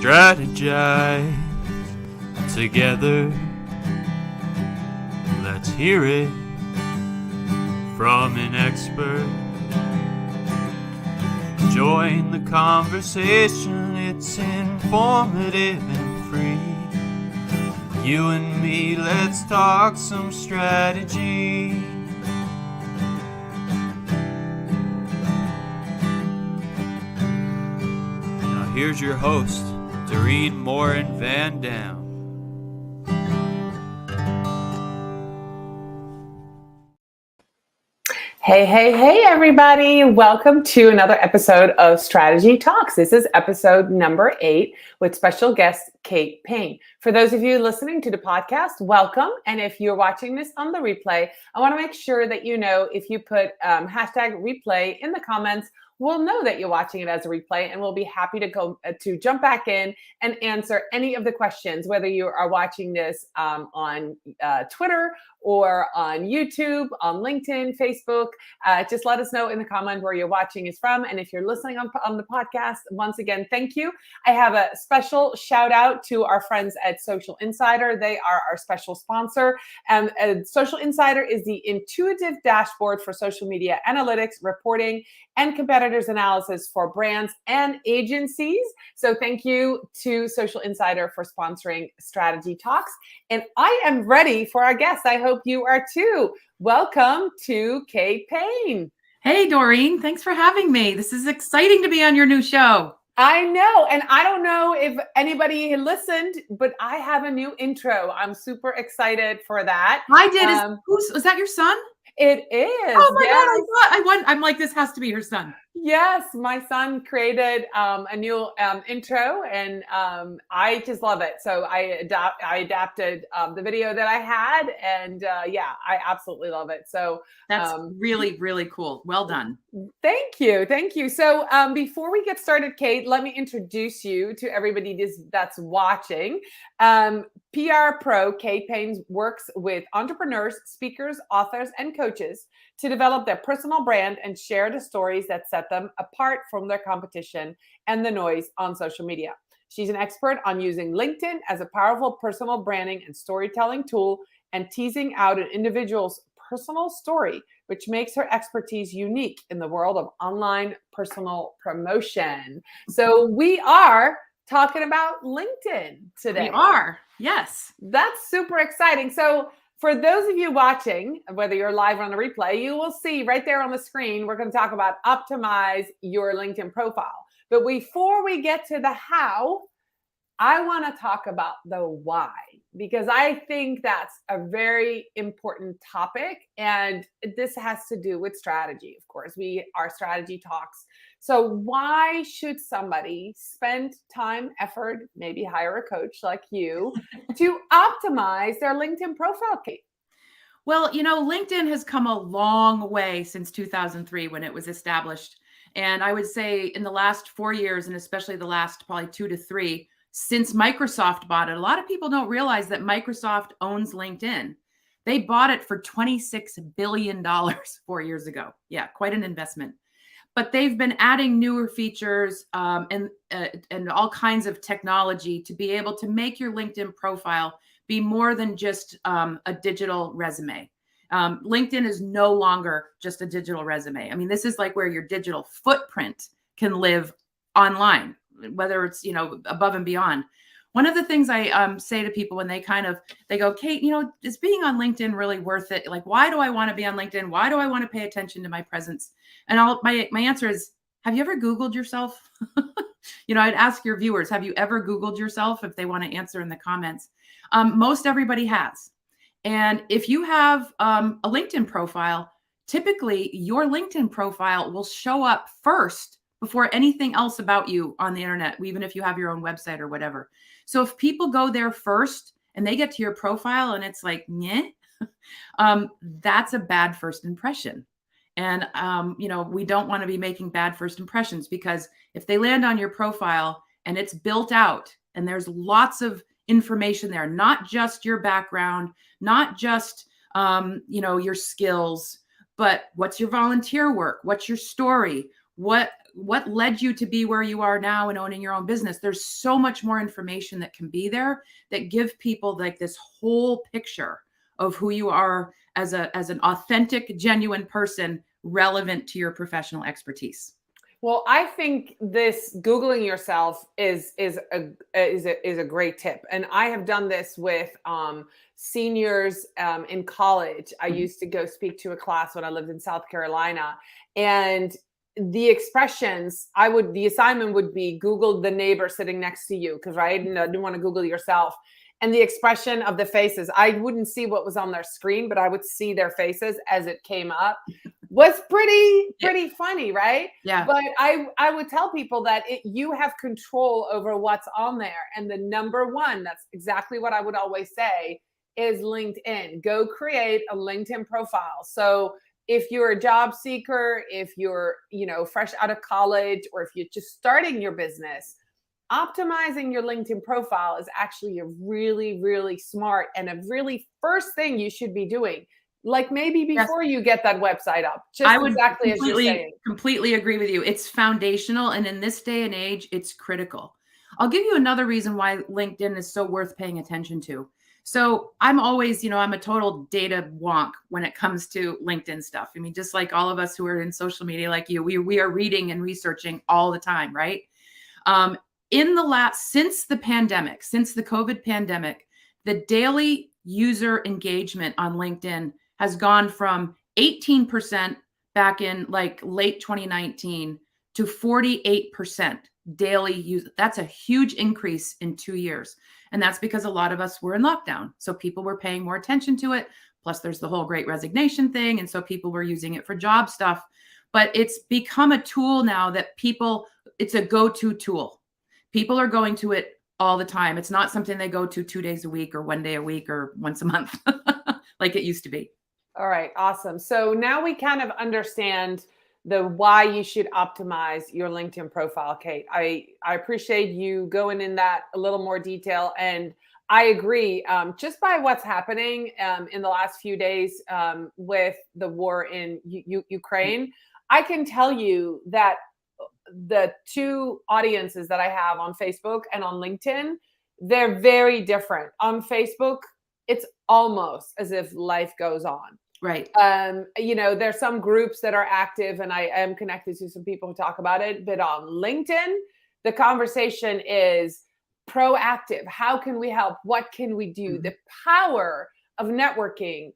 strategize together. Let's hear it from an expert. Join the conversation, it's informative and free. You and me, let's talk some strategy. Now here's your host, Morin-van. Hey, everybody. Welcome to another episode of Strategy Talks. This is episode number 8 with special guest Kate Payne. For those of you listening to the podcast, welcome. And if you're watching this on the replay, I want to make sure that you know if you put hashtag replay in the comments, we'll know that you're watching it as a replay, and we'll be happy to jump back in and answer any of the questions, whether you are watching this on Twitter or on YouTube, on LinkedIn, Facebook. Just let us know in the comment where you're watching us from. And if you're listening on the podcast, once again, thank you. I have a special shout out to our friends at Social Insider. They are our special sponsor. And Social Insider is the intuitive dashboard for social media analytics, reporting, and competitors analysis for brands and agencies. So thank you to Social Insider for sponsoring Strategy Talks. And I am ready for our guest. I hope you are too. Welcome to Kate Payne. Hey, Doreen. Thanks for having me. This is exciting to be on your new show. I know. And I don't know if anybody listened, but I have a new intro. I'm super excited for that. I did. Was that your son? It is. Oh my God. I'm like, this has to be her son. Yes, my son created a new intro, and I just love it. So I adapted the video that I had, and I absolutely love it. So that's really, really cool. Well done. Thank you. So before we get started, Kate, let me introduce you to everybody that's watching. PR Pro Kate Payne works with entrepreneurs, speakers, authors, and coaches to develop their personal brand and share the stories that set them apart from their competition and the noise on social media. She's an expert on using LinkedIn as a powerful personal branding and storytelling tool and teasing out an individual's personal story, which makes her expertise unique in the world of online personal promotion. So we are talking about LinkedIn today. We are. Yes. That's super exciting. So for those of you watching, whether you're live or on the replay, you will see right there on the screen, we're going to talk about optimize your LinkedIn profile. But before we get to the how, I want to talk about the why, because I think that's a very important topic. And this has to do with strategy. Of course, we are Strategy Talks. So why should somebody spend time, effort, maybe hire a coach like you to optimize their LinkedIn profile, Kate? Well, LinkedIn has come a long way since 2003 when it was established. And I would say in the last 4 years, and especially the last probably 2 to 3, since Microsoft bought it. A lot of people don't realize that Microsoft owns LinkedIn. They bought it for $26 billion 4 years ago. Yeah, quite an investment. But they've been adding newer features and all kinds of technology to be able to make your LinkedIn profile be more than just a digital resume. LinkedIn is no longer just a digital resume. I mean, this is like where your digital footprint can live online, whether it's, above and beyond. One of the things I say to people when they go, Kate, is being on LinkedIn really worth it? Like, why do I want to be on LinkedIn? Why do I want to pay attention to my presence? And my answer is, have you ever Googled yourself? I'd ask your viewers, have you ever Googled yourself? If they want to answer in the comments. Most everybody has. And if you have a LinkedIn profile, typically your LinkedIn profile will show up first before anything else about you on the internet, even if you have your own website or whatever. So if people go there first and they get to your profile and it's like, nyeh, that's a bad first impression. And, we don't want to be making bad first impressions, because if they land on your profile and it's built out and there's lots of information there, not just your background, not just, your skills, but what's your volunteer work? What's your story? what led you to be where you are now and owning your own business. There's so much more information that can be there that give people like this whole picture of who you are as an authentic, genuine person relevant to your professional expertise. Well, I think this Googling yourself is a great tip, and I have done this with seniors in college. I used to go speak to a class when I lived in South Carolina, and the expressions the assignment would be Google the neighbor sitting next to you, because I didn't want to Google yourself. And the expression of the faces, I wouldn't see what was on their screen, but I would see their faces as it came up. Was pretty funny, right? Yeah. But I would tell people that you have control over what's on there. And the number one, that's exactly what I would always say, is LinkedIn. Go create a LinkedIn profile. So if you're a job seeker, if you're, fresh out of college, or if you're just starting your business, optimizing your LinkedIn profile is actually a really, really smart and a really first thing you should be doing. Like maybe before you get that website up, just exactly as you're saying. Completely agree with you. It's foundational. And in this day and age, it's critical. I'll give you another reason why LinkedIn is so worth paying attention to. So I'm always, I'm a total data wonk when it comes to LinkedIn stuff. I mean, just like all of us who are in social media like you, we are reading and researching all the time, right? Since the COVID pandemic, the daily user engagement on LinkedIn has gone from 18% back in like late 2019 to 48% daily use. That's a huge increase in 2 years. And that's because a lot of us were in lockdown. So people were paying more attention to it. Plus there's the whole great resignation thing. And so people were using it for job stuff, but it's become a tool now that it's a go-to tool. People are going to it all the time. It's not something they go to 2 days a week or 1 day a week or once a month like it used to be. All right. Awesome. So now we kind of understand the why you should optimize your LinkedIn profile, Kate. I appreciate you going in that a little more detail. And I agree, just by what's happening in the last few days with the war in Ukraine, I can tell you that the two audiences that I have on Facebook and on LinkedIn, they're very different. On Facebook, it's almost as if life goes on. Right. There's some groups that are active, and I am connected to some people who talk about it. But on LinkedIn, the conversation is proactive. How can we help? What can we do? Mm-hmm. The power of networking,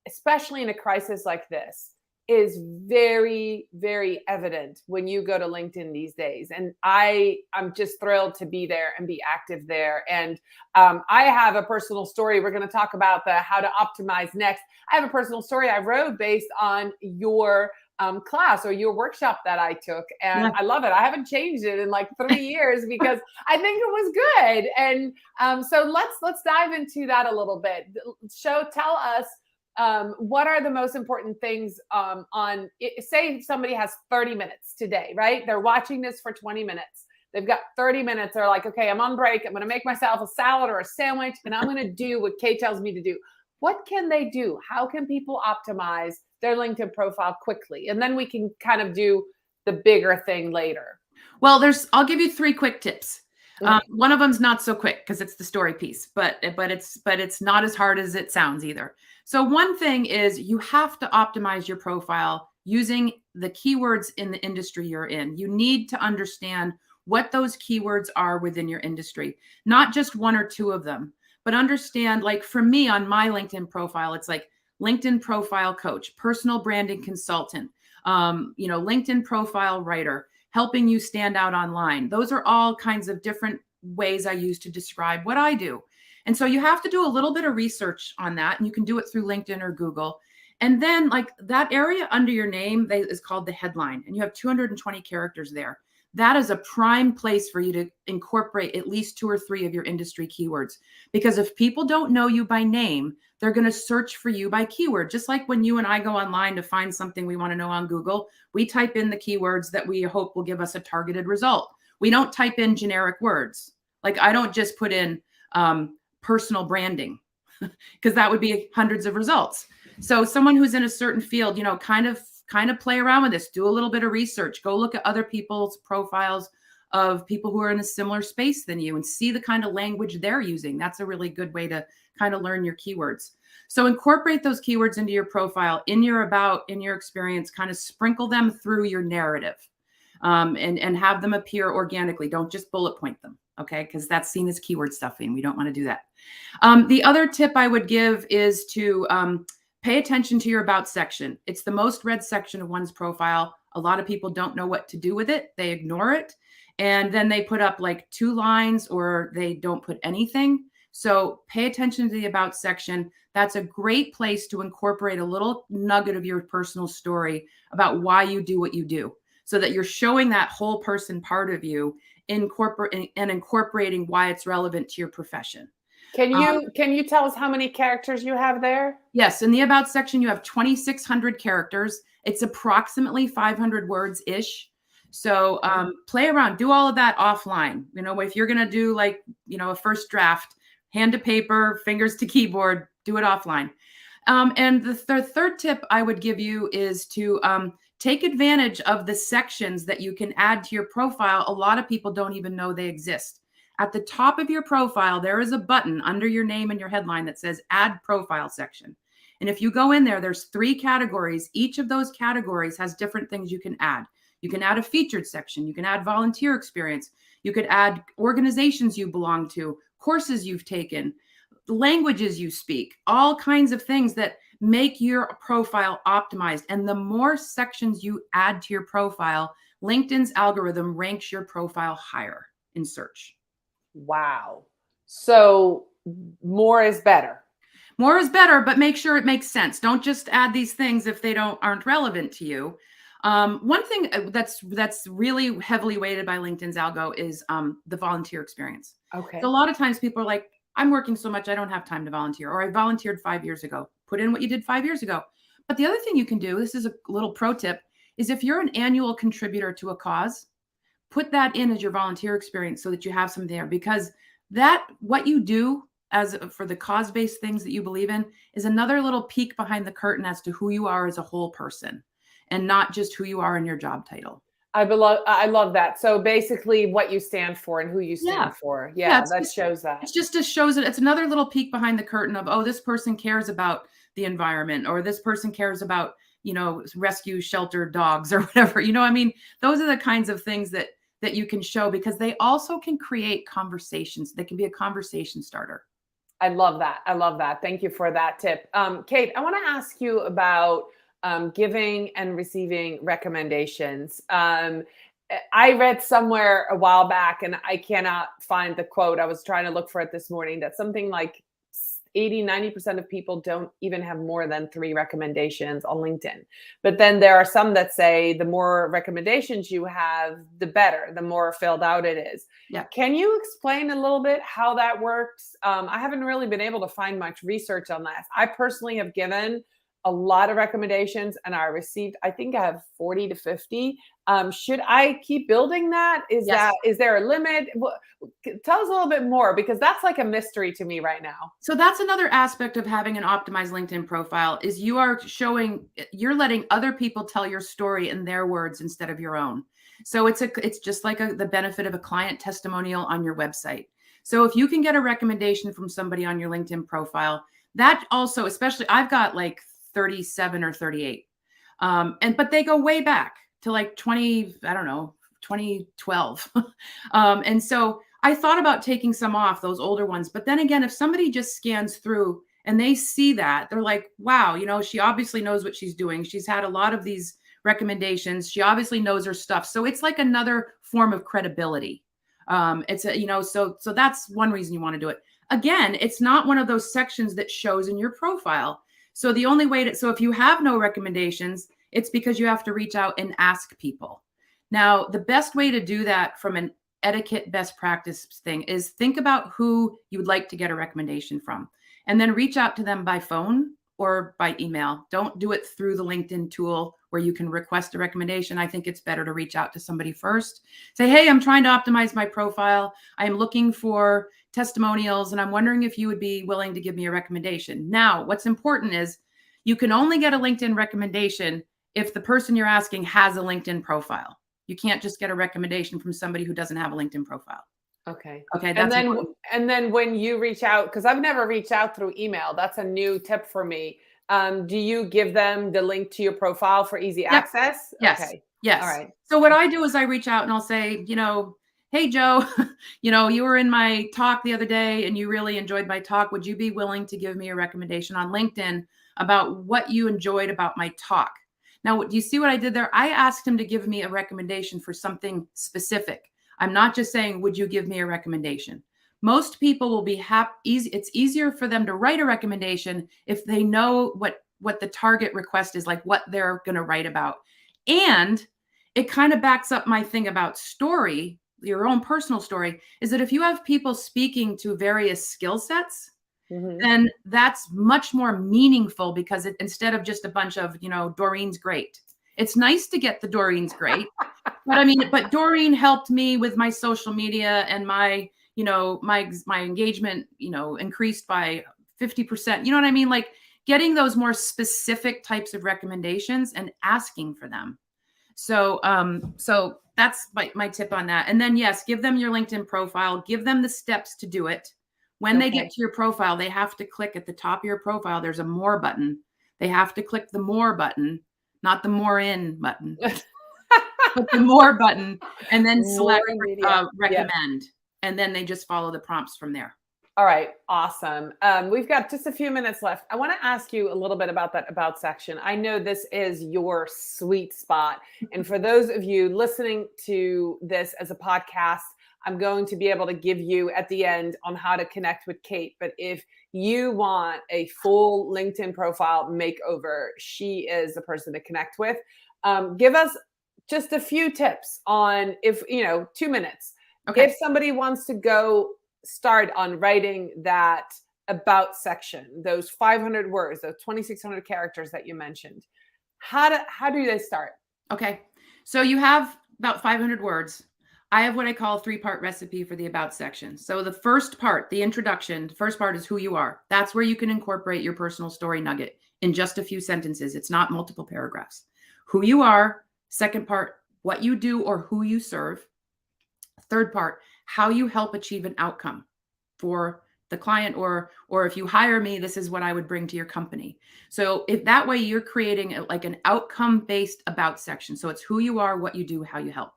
especially in a crisis like this, is very, very evident when you go to LinkedIn these days. And I'm just thrilled to be there and be active there. And I have a personal story. We're going to talk about how to optimize next. I have a personal story I wrote based on your class or your workshop that I took. And I love it. I haven't changed it in like 3 years because I think it was good. And so let's dive into that a little bit. Tell us, what are the most important things say somebody has 30 minutes today, right? They're watching this for 20 minutes. They've got 30 minutes. They're like, okay, I'm on break. I'm going to make myself a salad or a sandwich, and I'm going to do what Kate tells me to do. What can they do? How can people optimize their LinkedIn profile quickly? And then we can kind of do the bigger thing later. Well, I'll give you 3 quick tips. One of them's not so quick because it's the story piece, but it's not as hard as it sounds either. So one thing is you have to optimize your profile using the keywords in the industry you're in. You need to understand what those keywords are within your industry, not just 1 or 2 of them, but understand, like for me on my LinkedIn profile, it's like LinkedIn profile coach, personal branding consultant, LinkedIn profile writer, helping you stand out online. Those are all kinds of different ways I use to describe what I do. And so you have to do a little bit of research on that, and you can do it through LinkedIn or Google. And then like that area under your name is called the headline, and you have 220 characters there. That is a prime place for you to incorporate at least 2 or 3 of your industry keywords. Because if people don't know you by name, they're going to search for you by keyword. Just like when you and I go online to find something we want to know on Google, we type in the keywords that we hope will give us a targeted result. We don't type in generic words. Like I don't just put in personal branding because that would be hundreds of results. So someone who's in a certain field, kind of kind of play around with this, do a little bit of research, go look at other people's profiles of people who are in a similar space than you and see the kind of language they're using. That's a really good way to kind of learn your keywords. So incorporate those keywords into your profile, in your about, in your experience, kind of sprinkle them through your narrative, and have them appear organically. Don't just bullet point them, okay? Because that's seen as keyword stuffing. We don't want to do that. The other tip I would give is to pay attention to your about section. It's the most read section of one's profile. A lot of people don't know what to do with it. They ignore it. And then they put up like 2 lines or they don't put anything. So pay attention to the about section. That's a great place to incorporate a little nugget of your personal story about why you do what you do, so that you're showing that whole person part of you, incorporating why it's relevant to your profession. Can you tell us how many characters you have there? Yes, in the about section, you have 2,600 characters. It's approximately 500 words-ish. So play around, do all of that offline. You know, if you're going to do like, you know, a first draft, hand to paper, fingers to keyboard, do it offline. And the third tip I would give you is to take advantage of the sections that you can add to your profile. A lot of people don't even know they exist. At the top of your profile, there is a button under your name and your headline that says Add Profile Section. And if you go in there, there's 3 categories. Each of those categories has different things you can add. You can add a featured section. You can add volunteer experience. You could add organizations you belong to, courses you've taken, languages you speak, all kinds of things that make your profile optimized. And the more sections you add to your profile, LinkedIn's algorithm ranks your profile higher in search. Wow. So more is better. More is better, but make sure it makes sense. Don't just add these things if they aren't relevant to you. One thing that's really heavily weighted by LinkedIn's algo is the volunteer experience. Okay. So a lot of times people are like, I'm working so much, I don't have time to volunteer, or I volunteered 5 years ago. Put in what you did 5 years ago. But the other thing you can do, this is a little pro tip, is if you're an annual contributor to a cause, put that in as your volunteer experience so that you have some there, because what you do for the cause-based things that you believe in is another little peek behind the curtain as to who you are as a whole person, and not just who you are in your job title. I love that. So basically what you stand for and who you stand for. Yeah, that shows that. It just shows it. It's another little peek behind the curtain of, oh, this person cares about the environment, or this person cares about, you know, rescue shelter dogs or whatever. You know, I mean, those are the kinds of things that you can show, because they also can create conversations. They can be a conversation starter. I love that. I love that. Thank you for that tip. Kate, I want to ask you about giving and receiving recommendations. I read somewhere a while back, and I cannot find the quote. I was trying to look for it this morning, that something like 80-90% of people don't even have more than 3 recommendations on LinkedIn. But then there are some that say the more recommendations you have, the better, the more filled out it is. Yeah. Can you explain a little bit how that works? I haven't really been able to find much research on that. I personally have given a lot of recommendations, and I received, I think I have 40 to 50. Should I keep building that? Is there a limit? Tell us a little bit more, because that's like a mystery to me right now. So that's another aspect of having an optimized LinkedIn profile, is you're letting other people tell your story in their words instead of your own. So it's just like the benefit of a client testimonial on your website. So if you can get a recommendation from somebody on your LinkedIn profile, that also, especially, I've got like 37 or 38. But they go way back to like 2012. And so I thought about taking some off, those older ones. But then again, if somebody just scans through and they see that, they're like, wow, you know, she obviously knows what she's doing. She's had a lot of these recommendations. She obviously knows her stuff. So it's like another form of credibility. So that's one reason you want to do it. Again, it's not one of those sections that shows in your profile. So the only way so if you have no recommendations, it's because you have to reach out and ask people. Now, the best way to do that from an etiquette best practice thing is think about who you would like to get a recommendation from, and then reach out to them by phone or by email. Don't do it through the LinkedIn tool where you can request a recommendation. I think it's better to reach out to somebody first. Say, hey, I'm trying to optimize my profile. I'm looking for testimonials, and I'm wondering if you would be willing to give me a recommendation. Now, what's important is you can only get a LinkedIn recommendation if the person you're asking has a LinkedIn profile. You can't just get a recommendation from somebody who doesn't have a LinkedIn profile. Okay. Okay. And That's then one. and then when you reach out, because I've never reached out through email, that's a new tip for me. Do you give them the link to your profile for easy Yep. access? Yes. Okay. Yes. All right. So what I do is I reach out and I'll say, hey, Joe, you were in my talk the other day and you really enjoyed my talk. Would you be willing to give me a recommendation on LinkedIn about what you enjoyed about my talk? Now, do you see what I did there? I asked him to give me a recommendation for something specific. I'm not just saying, would you give me a recommendation? Most people will be happy. It's easier for them to write a recommendation if they know what the target request is, like what they're going to write about. And it kind of backs up my thing about story, your own personal story, is that if you have people speaking to various skill sets, then that's much more meaningful because instead of just a bunch of, Doreen's great. It's nice to get the Doreen's great. But Doreen helped me with my social media and my engagement, increased by 50%. You know what I mean? Like getting those more specific types of recommendations and asking for them. So that's my tip on that. And then, yes, give them your LinkedIn profile, give them the steps to do it. When they get to your profile, they have to click at the top of your profile. There's a more button. They have to click the more button, not the more in button, but the more button, and then select recommend. And then they just follow the prompts from there. All right. Awesome. We've got just a few minutes left. I want to ask you a little bit about that about section. I know this is your sweet spot. And for those of you listening to this as a podcast, I'm going to be able to give you at the end on how to connect with Kate. But if you want a full LinkedIn profile makeover, she is the person to connect with. Give us just a few tips on 2 minutes. Okay. If somebody wants to go start on writing that about section, those 500 words, those 2,600 characters that you mentioned, how do they start? Okay. So you have about 500 words. I have what I call a 3-part recipe for the about section. So the first part, the introduction, the first part is who you are. That's where you can incorporate your personal story nugget in just a few sentences. It's not multiple paragraphs. Who you are. Second part, what you do or who you serve. Third part, how you help achieve an outcome for the client, or if you hire me, this is what I would bring to your company. So if that way you're creating like an outcome-based about section. So it's who you are, what you do, how you help.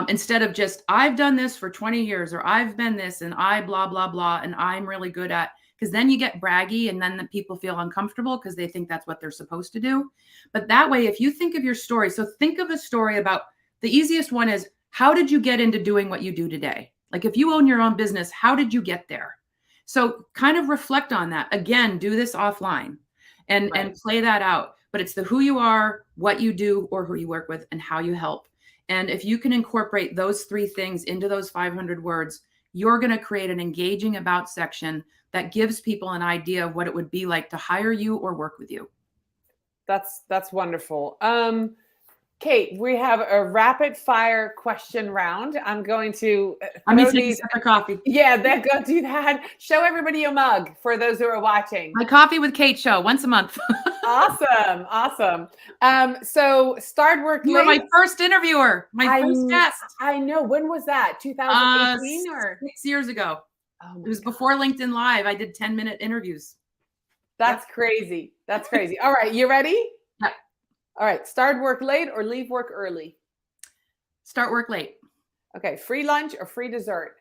Instead of just, I've done this for 20 years, or I've been this and I blah, blah, blah, and I'm really good at, because then you get braggy and then the people feel uncomfortable because they think that's what they're supposed to do. But that way, if you think of your story, so think of a story about, the easiest one is, how did you get into doing what you do today? Like if you own your own business, how did you get there? So kind of reflect on that. Again, do this offline and play that out. But it's the who you are, what you do, or who you work with, and how you help. And if you can incorporate those 3 things into those 500 words, you're going to create an engaging about section that gives people an idea of what it would be like to hire you or work with you. That's wonderful. Kate, we have a rapid fire question round. I'm going to I'm going to take a sip of coffee. Yeah, go do that. Show everybody your mug for those who are watching. My Coffee with Kate show once a month. Awesome. So start work late. You were my first interviewer, my first guest. I know. When was that? 2018 or 6 years ago? Oh, it was before LinkedIn Live. I did 10-minute interviews. That's crazy. That's crazy. All right, you ready? Yeah. All right. Start work late or leave work early? Start work late. Okay. Free lunch or free dessert?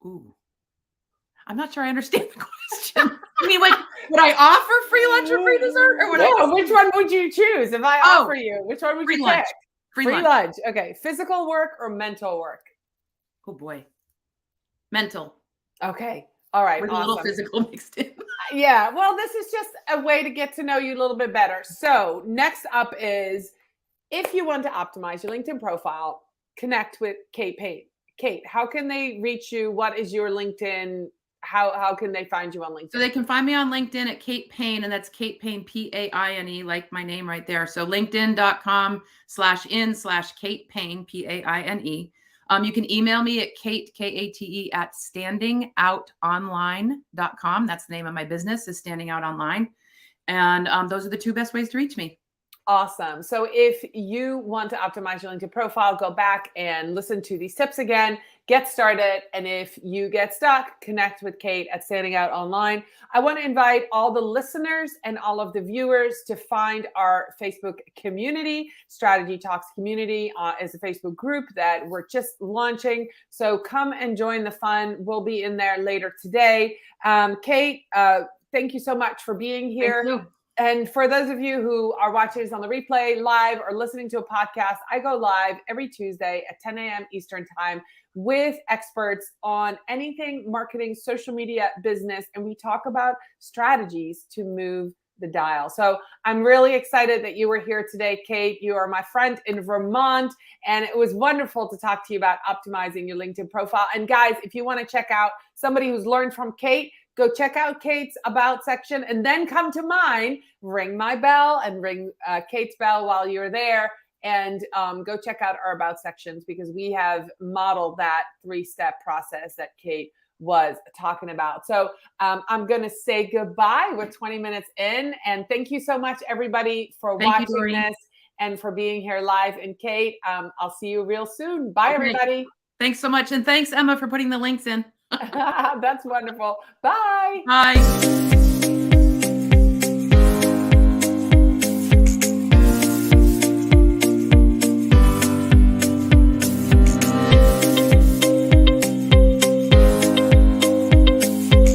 Ooh. I'm not sure I understand the question. I mean, like, would I offer free lunch or free dessert? Or which one would you choose? If I offer you, which one would you lunch. pick? Free lunch. Okay. Physical work or mental work? Oh boy. Mental. Okay. All right. With a little physical mixed in. Yeah. Well, this is just a way to get to know you a little bit better. So next up is, if you want to optimize your LinkedIn profile, connect with Kate Payne. Kate, how can they reach you? What is your LinkedIn? How can they find you on LinkedIn? So they can find me on LinkedIn at Kate Payne, and that's Kate Payne, P-A-I-N-E, like my name right there. So linkedin.com/in/Kate Payne, P-A-I-N-E. You can email me at Kate, K-A-T-E, at standingoutonline.com. That's the name of my business, is Standing Out Online. And those are the 2 best ways to reach me. Awesome. So if you want to optimize your LinkedIn profile, go back and listen to these tips again, get started. And if you get stuck, connect with Kate at Standing Out Online. I want to invite all the listeners and all of the viewers to find our Facebook community. Strategy Talks community is a Facebook group that we're just launching. So come and join the fun. We'll be in there later today. Kate, thank you so much for being here. Thank you. And for those of you who are watching this on the replay live or listening to a podcast, I go live every Tuesday at 10 a.m. Eastern time with experts on anything marketing, social media, business, and we talk about strategies to move the dial. So I'm really excited that you were here today, Kate. You are my friend in Vermont, and it was wonderful to talk to you about optimizing your LinkedIn profile. And guys, if you want to check out somebody who's learned from Kate, go check out Kate's About section and then come to mine, ring my bell and ring Kate's bell while you're there, and go check out our About sections because we have modeled that 3-step process that Kate was talking about. So I'm going to say goodbye. We're 20 minutes in, and thank you so much, everybody, for watching this and for being here live. And Kate, I'll see you real soon. Bye, everybody. Thanks so much. And thanks, Emma, for putting the links in. That's wonderful. Bye. Bye.